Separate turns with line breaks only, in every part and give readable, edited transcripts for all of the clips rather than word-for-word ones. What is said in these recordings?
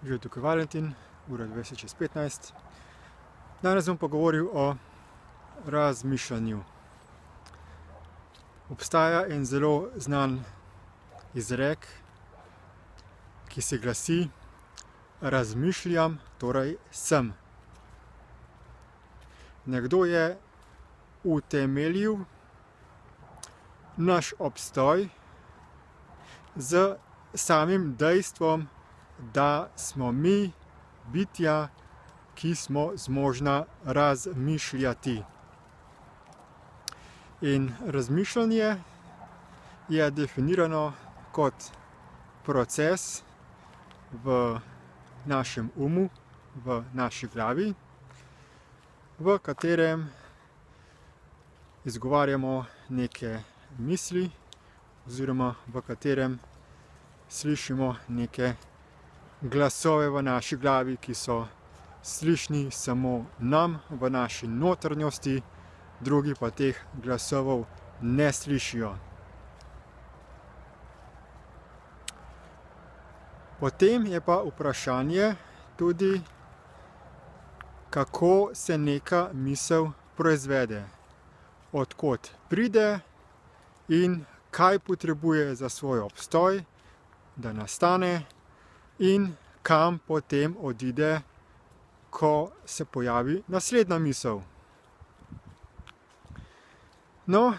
Že tukaj Valentin, ura 20:15. Danes bom pogovoril o razmišljanju. Obstaja en zelo znan izrek, ki se glasi: razmišljam, torej sem. Nekdo je utemeljil naš obstoj z samim dejstvom, da smo mi bitja, ki smo zmožna razmišljati. In razmišljanje je definirano kot proces v našem umu, v naši glavi, v katerem izgovarjamo neke misli oziroma v katerem slišimo neke glasove v naši glavi, ki so slišni samo nam v naši notranjosti, drugi pa teh glasov ne slišijo. Potem je pa vprašanje tudi, kako se neka misel proizvede, od kod pride in kaj potrebuje za svoj obstoj, da nastane, in kam potem odide, ko se pojavi naslednja misel. No,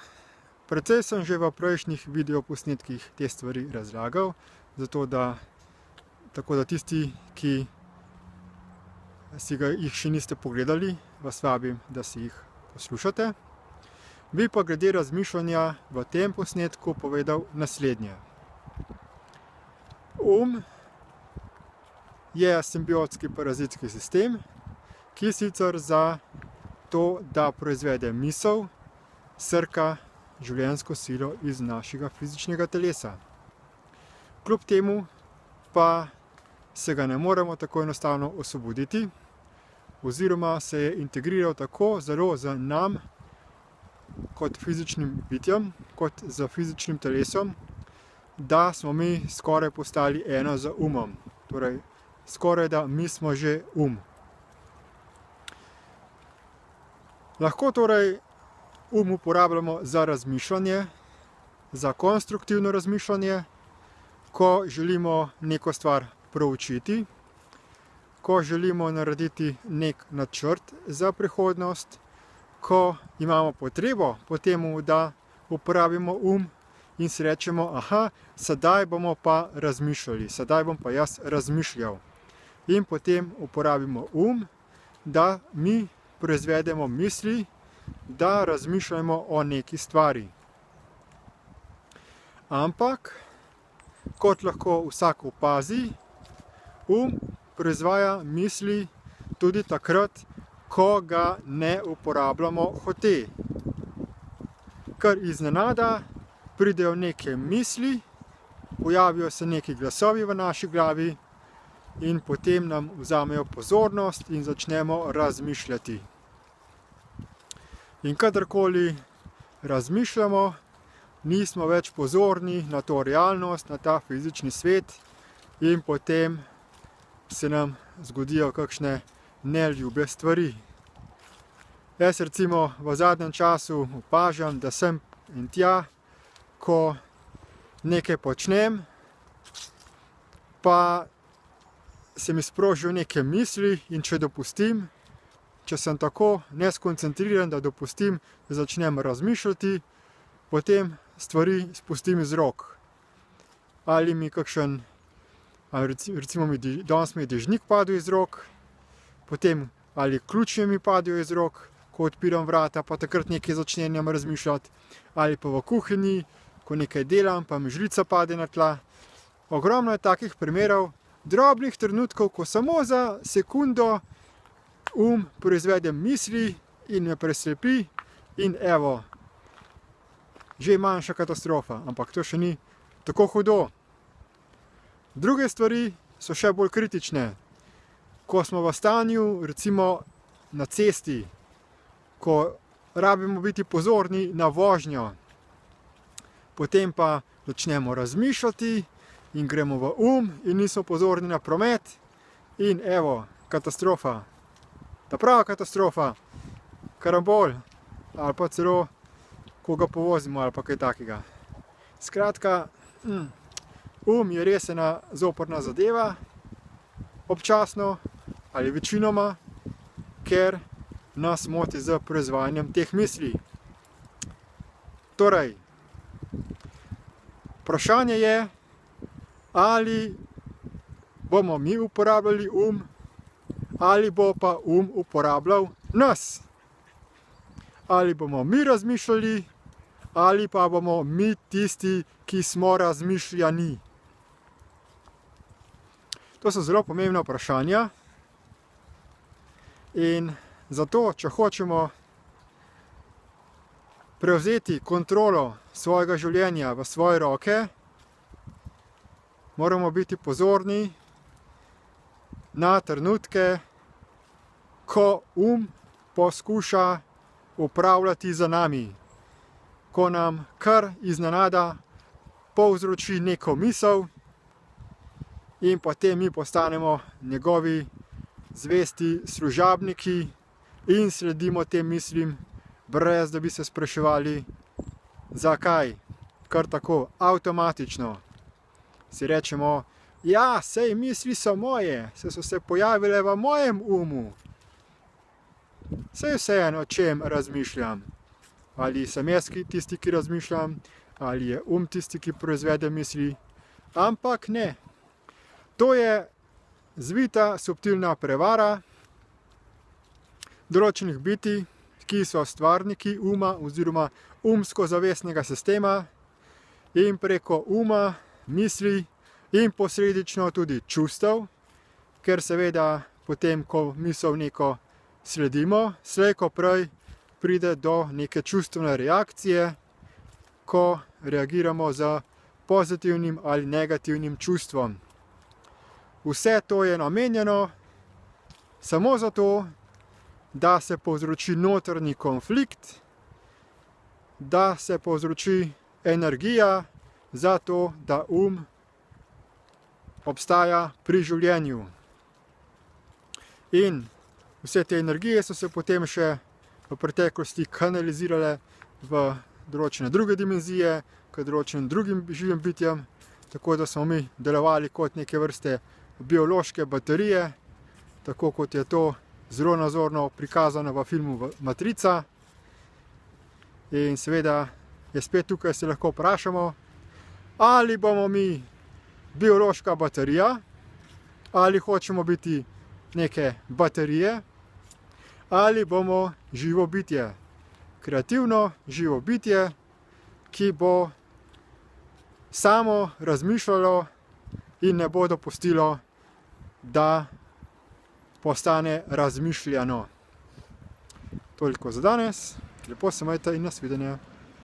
precej sem že v prejšnjih videoposnetkih te stvari razlagal, tako da tisti, ki jih še niste pogledali, vas vabim, da si jih poslušate. Bi pa glede razmišljanja v tem posnetku povedal naslednje. Je simbiotski parazitski sistem, ki sicer za to, da proizvede misel, srka življenjsko silo iz našega fizičnega telesa. Kljub temu pa se ga ne moremo tako enostavno osvoboditi, oziroma se je integriral tako zelo z nam, kot fizičnim bitjem, kot z fizičnim telesom, da smo mi skoraj postali eno z umom. Torej, skoraj da mi smo že Lahko torej uporabljamo za razmišljanje, za konstruktivno razmišljanje, ko želimo neko stvar proučiti, ko želimo narediti nek načrt za prihodnost, ko imamo potrebo po tem, da uporabimo in si rečemo: aha, sedaj bomo pa razmišljali, sedaj bom pa jaz razmišljal. In potem uporabimo da mi proizvedemo misli, da razmišljamo o neki stvari. Ampak, kot lahko vsak opazi, proizvaja misli tudi takrat, ko ga ne uporabljamo hote. Ker iznenada pridejo neke misli, pojavijo se neki glasovi v naši glavi in potem nam vzamejo pozornost in začnemo razmišljati. In kadarkoli razmišljamo, nismo več pozorni na to realnost, na ta fizični svet, in potem se nam zgodijo kakšne neljube stvari. Jaz recimo v zadnjem času opažam, da sem in tja, ko nekaj počnem, pa se mi sprožijo neke misli, in če dopustim, če sem tako neskoncentriran, da dopustim, da začnem razmišljati, potem stvari spustim iz rok. Ali mi recimo danes mi je dežnik padel iz rok, potem ali ključi mi padajo iz rok, ko odpiram vrata, pa takrat nekaj začnem razmišljati, ali pa v kuhinji, ko nekaj delam, pa mi žlica pade na tla. Ogromno je takih primerov, drobnih trenutkov, ko samo za sekundo proizvede misli in me preslepi, in evo, že manjša katastrofa, ampak to še ni tako hudo. Druge stvari so še bolj kritične. Ko smo v stanju, recimo na cesti, ko rabimo biti pozorni na vožnjo, potem pa začnemo razmišljati in gremo v in nismo pozorni na promet, In evo, katastrofa. Ta prava katastrofa. Karambol. Ali pa celo koga povozimo ali pa kaj takega. Skratka, je res ena zoprna zadeva, občasno ali večinoma, ker nas moti z proizvajanjem teh misli. Torej, vprašanje je, ali bomo mi uporabljali ali bo pa uporabljal nas. Ali bomo mi razmišljali, ali pa bomo mi tisti, ki smo razmišljani. To so zelo pomembna vprašanja. In zato, če hočemo prevzeti kontrolo svojega življenja v svoje roke, moramo biti pozorni na trenutke, ko poskuša upravljati za nami. Ko nam kar iznenada povzroči neko misel in potem mi postanemo njegovi zvesti služabniki in sledimo tem mislim, brez da bi se spraševali, zakaj. Kar tako, avtomatično. Si rečemo, ja, sej misli so moje, saj so se pojavile v mojem umu. Saj vseeno, o čem razmišljam. Ali sem jaz tisti, ki razmišljam, ali je tisti, ki proizvede misli. Ampak ne. To je zvita, subtilna prevara določenih bitij, ki so stvarniki oziroma umsko-zavestnega sistema in preko misli in posledično tudi čustev, ker seveda potem, ko misel neko sledimo, slej ko prej pride do neke čustvene reakcije, ko reagiramo z pozitivnim ali negativnim čustvom. Vse to je namenjeno samo zato, da se povzroči notranji konflikt, da se povzroči energija za to, da obstaja pri življenju. In vse te energije so se potem še v preteklosti kanalizirale v določene druge dimenzije, k določenim drugim živim bitjem, tako da smo mi delovali kot neke vrste biološke baterije, tako kot je to zelo nazorno prikazano v filmu Matrica. In seveda je spet tukaj, se lahko vprašamo, ali bomo mi biološka baterija, ali hočemo biti neke baterije, ali bomo živo bitje, kreativno živo bitje, ki bo samo razmišljalo in ne bo dopustilo, da postane razmišljano. Toliko za danes, lepo se majte in nasvidenje.